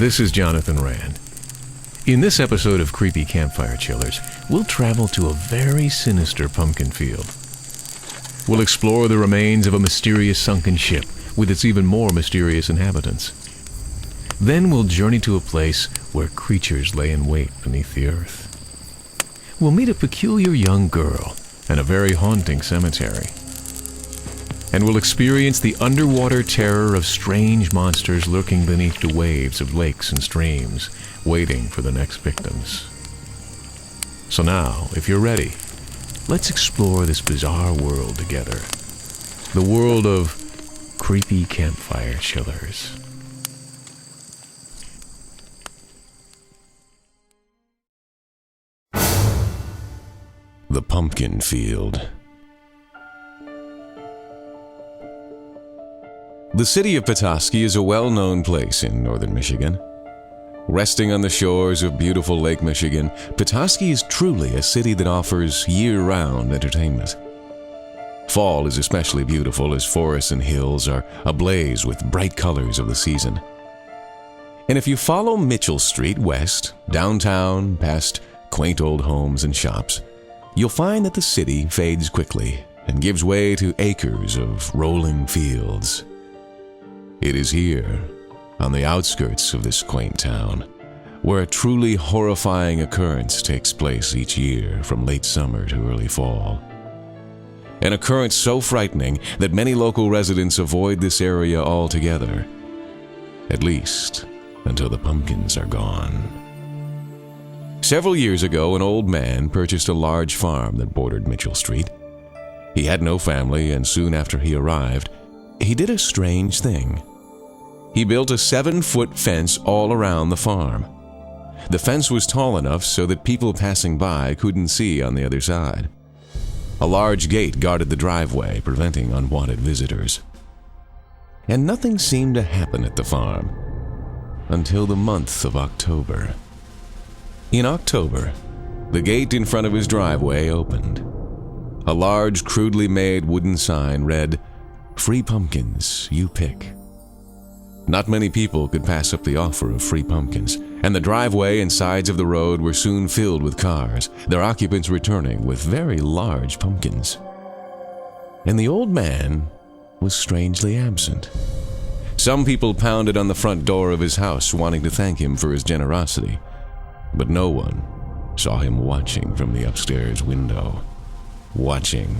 This is Jonathan Rand. In this episode of Creepy Campfire Chillers, we'll travel to a very sinister pumpkin field. We'll explore the remains of a mysterious sunken ship with its even more mysterious inhabitants. Then we'll journey to a place where creatures lay in wait beneath the earth. We'll meet a peculiar young girl and a very haunting cemetery. And we'll experience the underwater terror of strange monsters lurking beneath the waves of lakes and streams, waiting for the next victims. So now, if you're ready, let's explore this bizarre world together. The world of Creepy Campfire Chillers. The Pumpkin Field. The city of Petoskey is a well-known place in northern Michigan. Resting on the shores of beautiful Lake Michigan, Petoskey is truly a city that offers year-round entertainment. Fall is especially beautiful as forests and hills are ablaze with bright colors of the season. And if you follow Mitchell Street west, downtown, past quaint old homes and shops, you'll find that the city fades quickly and gives way to acres of rolling fields. It is here, on the outskirts of this quaint town, where a truly horrifying occurrence takes place each year from late summer to early fall. An occurrence so frightening that many local residents avoid this area altogether, at least until the pumpkins are gone. Several years ago, an old man purchased a large farm that bordered Mitchell Street. He had no family, and soon after he arrived, he did a strange thing. He built a 7-foot fence all around the farm. The fence was tall enough so that people passing by couldn't see on the other side. A large gate guarded the driveway, preventing unwanted visitors. And nothing seemed to happen at the farm until the month of October. In October, the gate in front of his driveway opened. A large, crudely made wooden sign read, "Free pumpkins, you pick." Not many people could pass up the offer of free pumpkins, and the driveway and sides of the road were soon filled with cars, their occupants returning with very large pumpkins. And the old man was strangely absent. Some people pounded on the front door of his house, wanting to thank him for his generosity. But no one saw him watching from the upstairs window. Watching,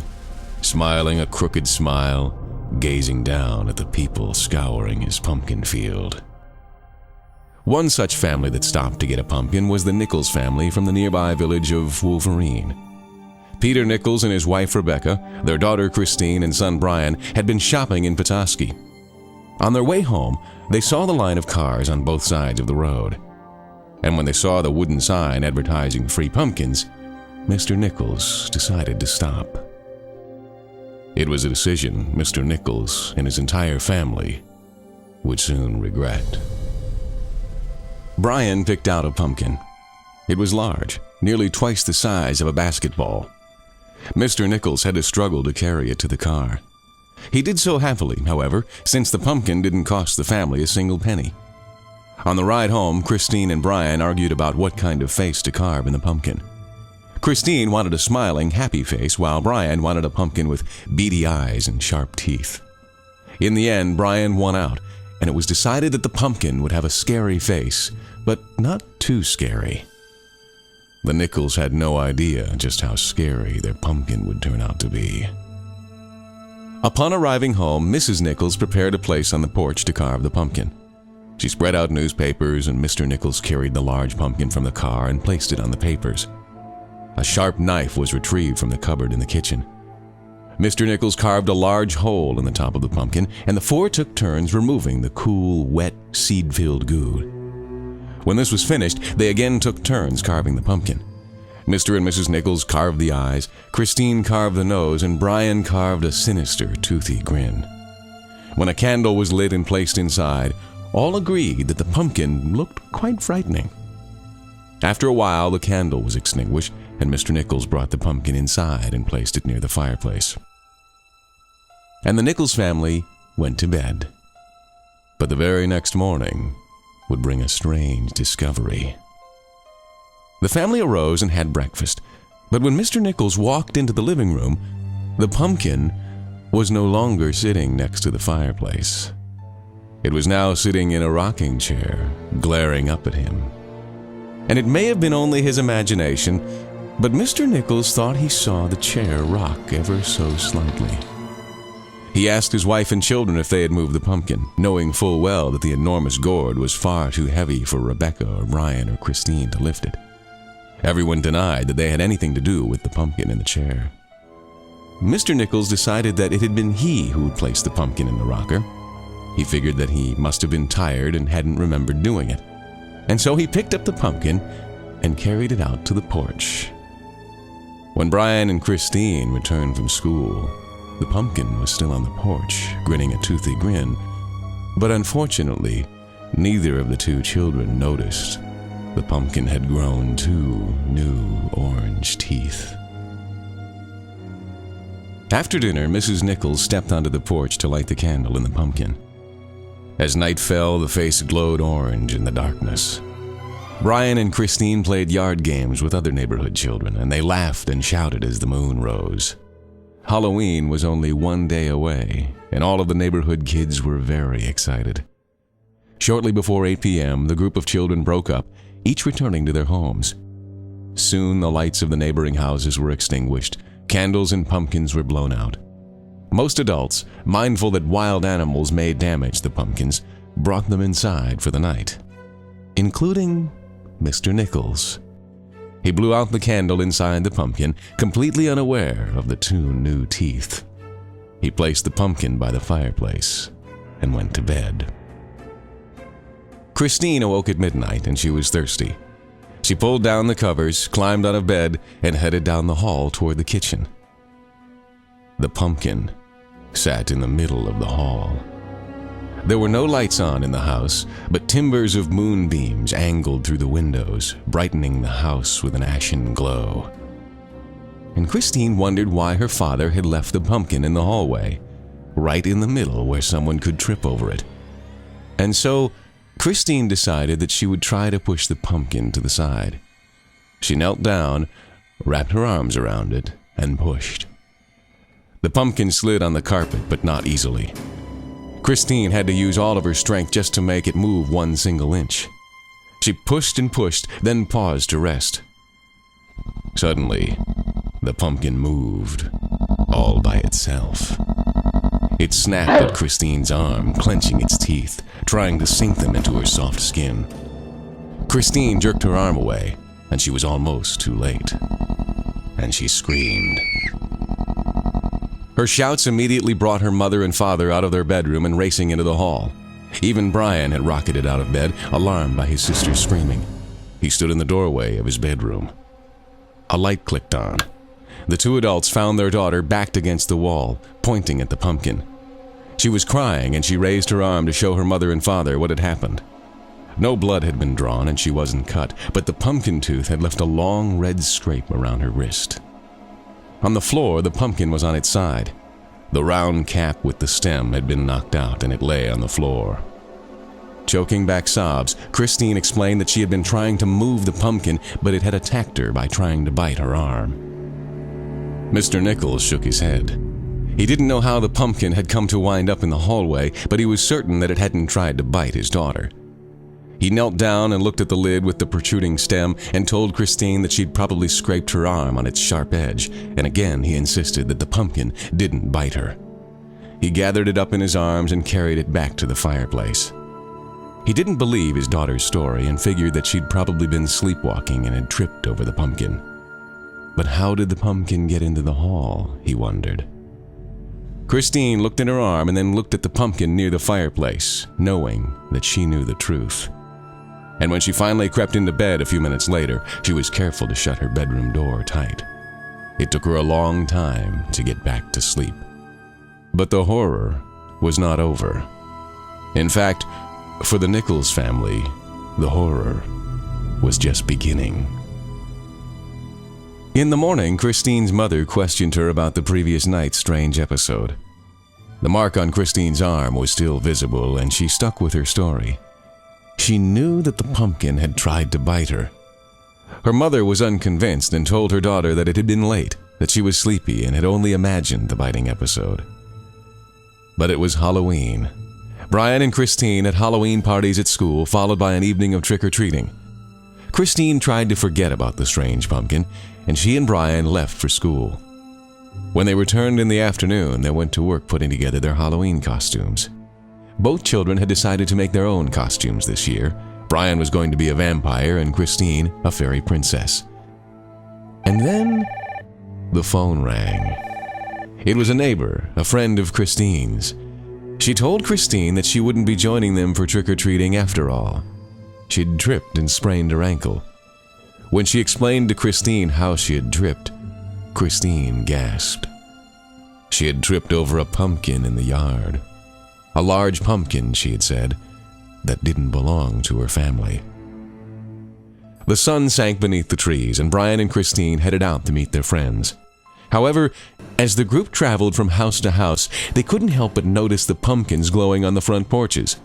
smiling a crooked smile, gazing down at the people scouring his pumpkin field. One such family that stopped to get a pumpkin was the Nichols family from the nearby village of Wolverine. Peter Nichols and his wife Rebecca, their daughter Christine, and son Brian had been shopping in Petoskey. On their way home, they saw the line of cars on both sides of the road. And when they saw the wooden sign advertising free pumpkins, Mr. Nichols decided to stop. It was a decision Mr. Nichols and his entire family would soon regret. Brian picked out a pumpkin. It was large, nearly twice the size of a basketball. Mr. Nichols had to struggle to carry it to the car. He did so happily, however, since the pumpkin didn't cost the family a single penny. On the ride home, Christine and Brian argued about what kind of face to carve in the pumpkin. Christine wanted a smiling, happy face, while Brian wanted a pumpkin with beady eyes and sharp teeth. In the end, Brian won out, and it was decided that the pumpkin would have a scary face, but not too scary. The Nichols had no idea just how scary their pumpkin would turn out to be. Upon arriving home, Mrs. Nichols prepared a place on the porch to carve the pumpkin. She spread out newspapers, and Mr. Nichols carried the large pumpkin from the car and placed it on the papers. A sharp knife was retrieved from the cupboard in the kitchen. Mr. Nichols carved a large hole in the top of the pumpkin, and the four took turns removing the cool, wet, seed-filled goo. When this was finished, they again took turns carving the pumpkin. Mr. and Mrs. Nichols carved the eyes, Christine carved the nose, and Brian carved a sinister, toothy grin. When a candle was lit and placed inside, all agreed that the pumpkin looked quite frightening. After a while, the candle was extinguished, and Mr. Nichols brought the pumpkin inside and placed it near the fireplace. And the Nichols family went to bed. But the very next morning, would bring a strange discovery. The family arose and had breakfast, but when Mr. Nichols walked into the living room, the pumpkin was no longer sitting next to the fireplace. It was now sitting in a rocking chair, glaring up at him. And it may have been only his imagination, but Mr. Nichols thought he saw the chair rock ever so slightly. He asked his wife and children if they had moved the pumpkin, knowing full well that the enormous gourd was far too heavy for Rebecca or Brian or Christine to lift it. Everyone denied that they had anything to do with the pumpkin in the chair. Mr. Nichols decided that it had been he who had placed the pumpkin in the rocker. He figured that he must have been tired and hadn't remembered doing it. And so he picked up the pumpkin and carried it out to the porch. When Brian and Christine returned from school, the pumpkin was still on the porch, grinning a toothy grin. But unfortunately, neither of the two children noticed the pumpkin had grown 2 new orange teeth. After dinner, Mrs. Nichols stepped onto the porch to light the candle in the pumpkin. As night fell, the face glowed orange in the darkness. Brian and Christine played yard games with other neighborhood children, and they laughed and shouted as the moon rose. Halloween was only 1 day away, and all of the neighborhood kids were very excited. Shortly before 8 p.m., the group of children broke up, each returning to their homes. Soon the lights of the neighboring houses were extinguished, candles and pumpkins were blown out. Most adults, mindful that wild animals may damage the pumpkins, brought them inside for the night, including Mr. Nichols. He blew out the candle inside the pumpkin, completely unaware of the 2 new teeth. He placed the pumpkin by the fireplace and went to bed. Christine awoke at midnight and she was thirsty. She pulled down the covers, climbed out of bed, and headed down the hall toward the kitchen. The pumpkin sat in the middle of the hall. There were no lights on in the house, but timbers of moonbeams angled through the windows, brightening the house with an ashen glow. And Christine wondered why her father had left the pumpkin in the hallway, right in the middle where someone could trip over it. And so, Christine decided that she would try to push the pumpkin to the side. She knelt down, wrapped her arms around it, and pushed. The pumpkin slid on the carpet, but not easily. Christine had to use all of her strength just to make it move 1 single inch. She pushed and pushed, then paused to rest. Suddenly, the pumpkin moved, all by itself. It snapped at Christine's arm, clenching its teeth, trying to sink them into her soft skin. Christine jerked her arm away, and she was almost too late. And she screamed. Her shouts immediately brought her mother and father out of their bedroom and racing into the hall. Even Brian had rocketed out of bed, alarmed by his sister's screaming. He stood in the doorway of his bedroom. A light clicked on. The 2 adults found their daughter backed against the wall, pointing at the pumpkin. She was crying, and she raised her arm to show her mother and father what had happened. No blood had been drawn, and she wasn't cut, but the pumpkin tooth had left a long red scrape around her wrist. On the floor, the pumpkin was on its side. The round cap with the stem had been knocked out, and it lay on the floor. Choking back sobs, Christine explained that she had been trying to move the pumpkin, but it had attacked her by trying to bite her arm. Mr. Nichols shook his head. He didn't know how the pumpkin had come to wind up in the hallway, but he was certain that it hadn't tried to bite his daughter. He knelt down and looked at the lid with the protruding stem and told Christine that she'd probably scraped her arm on its sharp edge, and again he insisted that the pumpkin didn't bite her. He gathered it up in his arms and carried it back to the fireplace. He didn't believe his daughter's story and figured that she'd probably been sleepwalking and had tripped over the pumpkin. But how did the pumpkin get into the hall, he wondered. Christine looked at her arm and then looked at the pumpkin near the fireplace, knowing that she knew the truth. And when she finally crept into bed a few minutes later, she was careful to shut her bedroom door tight. It took her a long time to get back to sleep. But the horror was not over. In fact, for the Nichols family, the horror was just beginning. In the morning, Christine's mother questioned her about the previous night's strange episode. The mark on Christine's arm was still visible, and she stuck with her story. she knew that the pumpkin had tried to bite her. Her mother was unconvinced and told her daughter that it had been late, that she was sleepy and had only imagined the biting episode. But it was Halloween. Brian and Christine had Halloween parties at school, followed by an evening of trick-or-treating. Christine tried to forget about the strange pumpkin, and she and Brian left for school. When they returned in the afternoon, they went to work putting together their Halloween costumes. Both children had decided to make their own costumes this year. Brian was going to be a vampire and Christine a fairy princess. And then the phone rang. It was a neighbor, a friend of Christine's. She told Christine that she wouldn't be joining them for trick-or-treating after all. She'd tripped and sprained her ankle. When she explained to Christine how she had tripped, Christine gasped. She had tripped over a pumpkin in the yard. A large pumpkin, she had said, that didn't belong to her family. The sun sank beneath the trees, and Brian and Christine headed out to meet their friends. However, as the group traveled from house to house, they couldn't help but notice the pumpkins glowing on the front porches.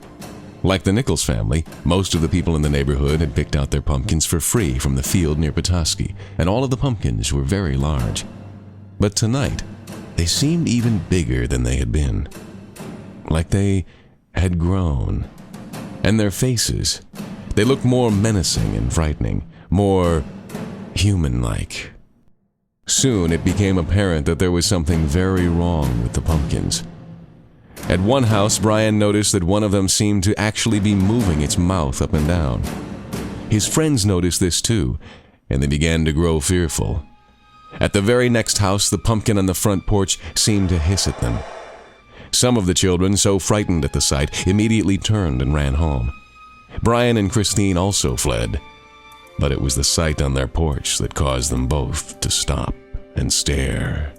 Like the Nichols family, most of the people in the neighborhood had picked out their pumpkins for free from the field near Petoskey, and all of the pumpkins were very large. But tonight, they seemed even bigger than they had been. Like they had grown. And their faces, they looked more menacing and frightening, more human-like. Soon it became apparent that there was something very wrong with the pumpkins. At one house, Brian noticed that one of them seemed to actually be moving its mouth up and down. His friends noticed this too, and they began to grow fearful. At the very next house, the pumpkin on the front porch seemed to hiss at them. Some of the children, so frightened at the sight, immediately turned and ran home. Brian and Christine also fled, but it was the sight on their porch that caused them both to stop and stare.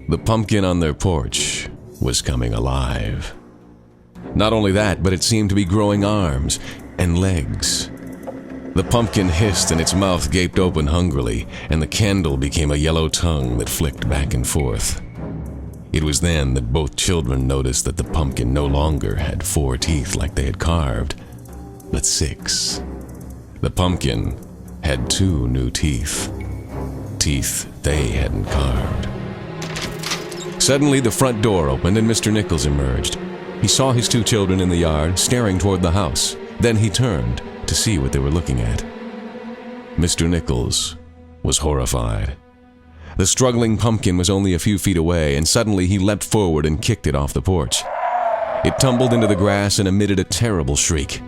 The pumpkin on their porch was coming alive. Not only that, but it seemed to be growing arms and legs. The pumpkin hissed and its mouth gaped open hungrily, and the candle became a yellow tongue that flicked back and forth. It was then that both children noticed that the pumpkin no longer had 4 teeth like they had carved, but 6. The pumpkin had 2 new teeth. Teeth they hadn't carved. Suddenly, the front door opened and Mr. Nichols emerged. He saw his 2 children in the yard, staring toward the house. Then he turned to see what they were looking at. Mr. Nichols was horrified. The struggling pumpkin was only a few feet away, and suddenly he leapt forward and kicked it off the porch. It tumbled into the grass and emitted a terrible shriek.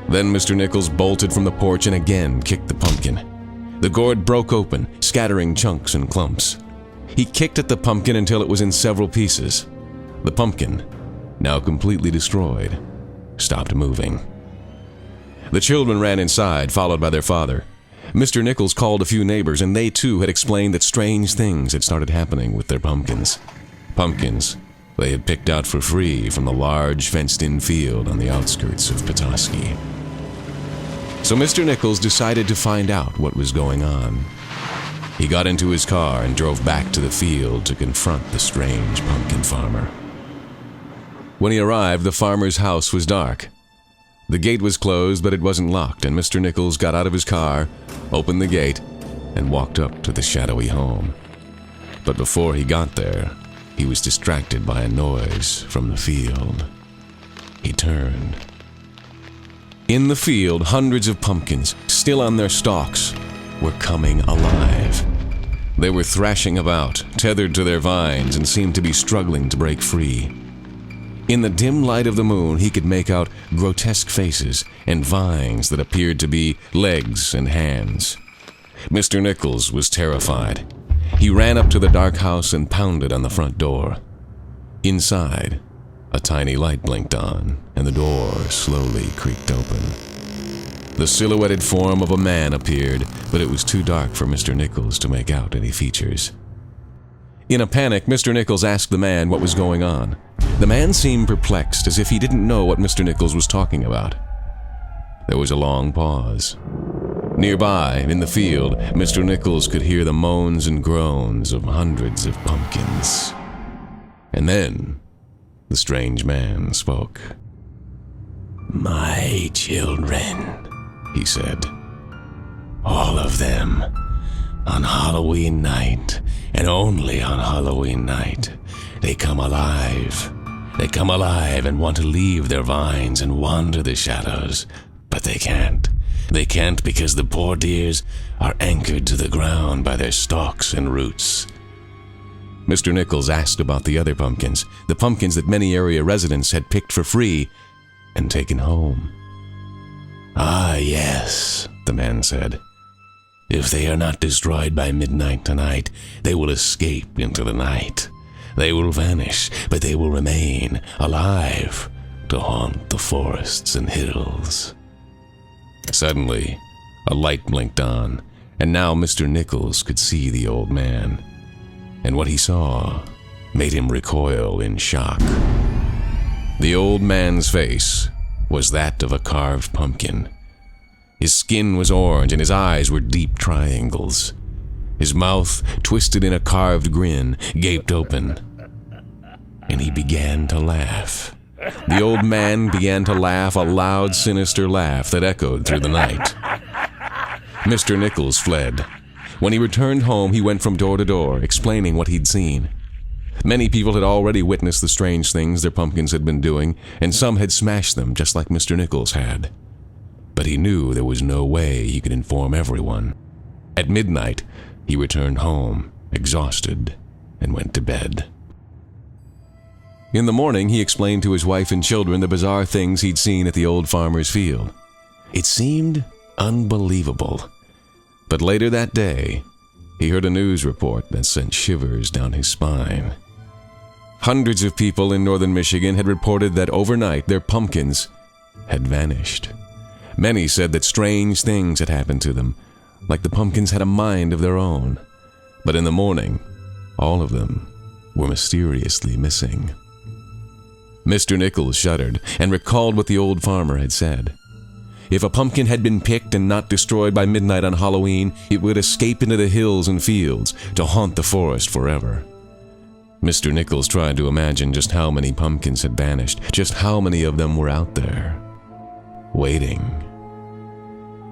Then Mr. Nichols bolted from the porch and again kicked the pumpkin. The gourd broke open, scattering chunks and clumps. He kicked at the pumpkin until it was in several pieces. The pumpkin, now completely destroyed, stopped moving. The children ran inside, followed by their father. Mr. Nichols called a few neighbors, and they too had explained that strange things had started happening with their pumpkins. Pumpkins they had picked out for free from the large fenced-in field on the outskirts of Petoskey. So Mr. Nichols decided to find out what was going on. He got into his car and drove back to the field to confront the strange pumpkin farmer. When he arrived, the farmer's house was dark. The gate was closed, but it wasn't locked, and Mr. Nichols got out of his car, opened the gate, and walked up to the shadowy home. But before he got there, he was distracted by a noise from the field. He turned. In the field, hundreds of pumpkins, still on their stalks, were coming alive. They were thrashing about, tethered to their vines, and seemed to be struggling to break free. In the dim light of the moon, he could make out grotesque faces and vines that appeared to be legs and hands. Mr. Nichols was terrified. He ran up to the dark house and pounded on the front door. Inside, a tiny light blinked on, and the door slowly creaked open. The silhouetted form of a man appeared, but it was too dark for Mr. Nichols to make out any features. In a panic, Mr. Nichols asked the man what was going on. The man seemed perplexed, as if he didn't know what Mr. Nichols was talking about. There was a long pause. Nearby, in the field, Mr. Nichols could hear the moans and groans of hundreds of pumpkins. And then, the strange man spoke. "My children," he said. "All of them. On Halloween night, and only on Halloween night, they come alive. They come alive and want to leave their vines and wander the shadows, but they can't. They can't because the poor deers are anchored to the ground by their stalks and roots." Mr. Nichols asked about the other pumpkins, the pumpkins that many area residents had picked for free and taken home. "Ah, yes," the man said. "If they are not destroyed by midnight tonight, they will escape into the night. They will vanish, but they will remain alive to haunt the forests and hills." Suddenly, a light blinked on, and now Mr. Nichols could see the old man. And what he saw made him recoil in shock. The old man's face was that of a carved pumpkin. His skin was orange and his eyes were deep triangles. His mouth, twisted in a carved grin, gaped open. And he began to laugh. The old man began to laugh, a loud, sinister laugh that echoed through the night. Mr. Nichols fled. When he returned home, he went from door to door, explaining what he'd seen. Many people had already witnessed the strange things their pumpkins had been doing, and some had smashed them just like Mr. Nichols had. But he knew there was no way he could inform everyone. At midnight, he returned home, exhausted, and went to bed. In the morning, he explained to his wife and children the bizarre things he'd seen at the old farmer's field. It seemed unbelievable. But later that day, he heard a news report that sent shivers down his spine. Hundreds of people in northern Michigan had reported that overnight their pumpkins had vanished. Many said that strange things had happened to them, like the pumpkins had a mind of their own. But in the morning, all of them were mysteriously missing. Mr. Nichols shuddered and recalled what the old farmer had said. If a pumpkin had been picked and not destroyed by midnight on Halloween, it would escape into the hills and fields to haunt the forest forever. Mr. Nichols tried to imagine just how many pumpkins had vanished, just how many of them were out there, waiting.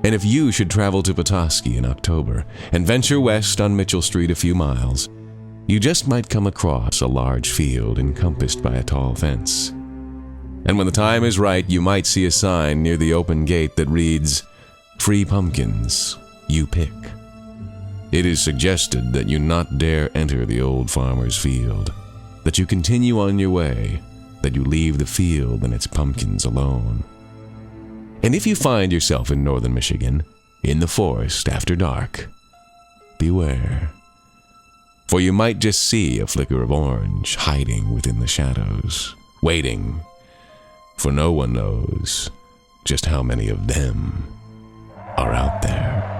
And if you should travel to Petoskey in October and venture west on Mitchell Street a few miles, you just might come across a large field encompassed by a tall fence. And when the time is right, you might see a sign near the open gate that reads, "Free pumpkins, you pick." It is suggested that you not dare enter the old farmer's field, that you continue on your way, that you leave the field and its pumpkins alone. And if you find yourself in northern Michigan, in the forest after dark, beware. For you might just see a flicker of orange hiding within the shadows, waiting, for no one knows just how many of them are out there.